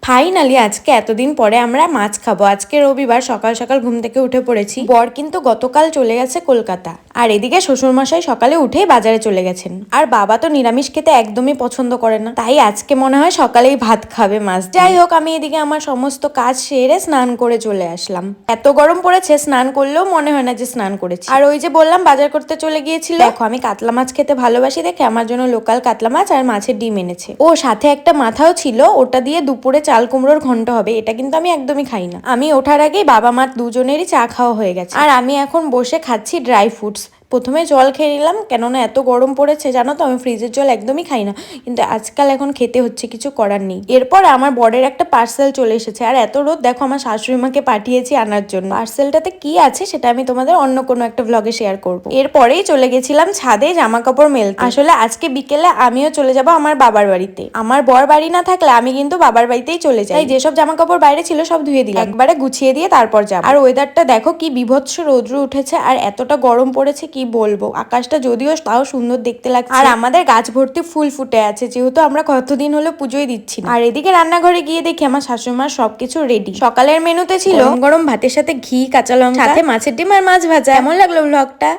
Finally আজকে এতদিন পরে আমরা মাছ খাবো। আজকে রবিবার, সকাল সকাল ঘুম থেকে উঠে পড়েছি। বর কিন্তু গতকাল চলে গেছে কলকাতা, আর এদিকে শ্বশুরমশাই সকালে উঠেই বাজারে চলে গেছেন। আর বাবা তো নিরামিষ খেতে একদমই পছন্দ করে না, তাই আজকে মনে হয় সকালেই ভাত খাবে মাছ। যাই হোক, আমি এদিকে আমার সমস্ত কাজ সেরে স্নান করে চলে আসলাম। এত গরম পড়েছে, স্নান করলেও মনে হয় না যে স্নান করেছি। আর ওই যে বললাম বাজার করতে চলে গিয়েছিল, দেখো আমি কাতলা মাছ খেতে ভালোবাসি দেখে আমার জন্য লোকাল কাতলা মাছ আর মাছের ডিম এনেছে। ও সাথে একটা মাথাও ছিল, ওটা দিয়ে দুপুরে চাল কুমড়োর ঘন্ট হবে। এটা কিন্তু আমি একদমই খাই না। আমি ওঠার আগেই বাবা মা দুজনেরই চা খাওয়া হয়ে গেছে, আর আমি এখন বসে খাচ্ছি ড্রাই ফ্রুটস। প্রথমে জল খেয়ে নিলাম, কেননা এত গরম পড়েছে জানো তো, আমি ফ্রিজের জল একদমই খাই না, কিন্তু আজকাল এখন খেতে হচ্ছে, কিছু করার নেই। এরপর আমার বরের একটা পার্সেল চলে এসেছে, আর এত রোদ দেখো, আমার শাশুড়ি মাকে পাঠিয়েছি আনার জন্য। পার্সেলটাতে কি আছে সেটা আমি তোমাদের অন্য কোনো একটা ভ্লগে শেয়ার করবো। এরপরেই চলে গেছিলাম ছাদে জামা কাপড় মেলতে। আসলে আজকে বিকেলে আমিও চলে যাব আমার বাবার বাড়িতে। আমার বর বাড়ি না থাকলে আমি কিন্তু বাবার বাড়িতেই চলে যাই। যেসব জামা কাপড় বাইরে ছিল সব ধুয়ে দিলাম, একবারে গুছিয়ে দিয়ে তারপর যাব। আর ওয়েদারটা দেখো কি বিভৎস রৌদ্র উঠেছে, আর এতটা গরম পড়েছে কি বলবো। আকাশটা যদিও তাও সুন্দর দেখতে লাগছে, আর আমাদের গাছ ভর্তি ফুল ফুটে আছে, যেহেতু আমরা কতদিন হলো পুজোই দিচ্ছি না। আর এদিকে রান্নাঘরে গিয়ে দেখি আমার শাশুড়িমার সবকিছু রেডি। সকালের মেনুতে ছিল গরম ভাতের সাথে ঘি, কাঁচা লঙ্কা, সাথে মাছের ডিম আর মাছ ভাজা। কেমন লাগলো ব্লগটা?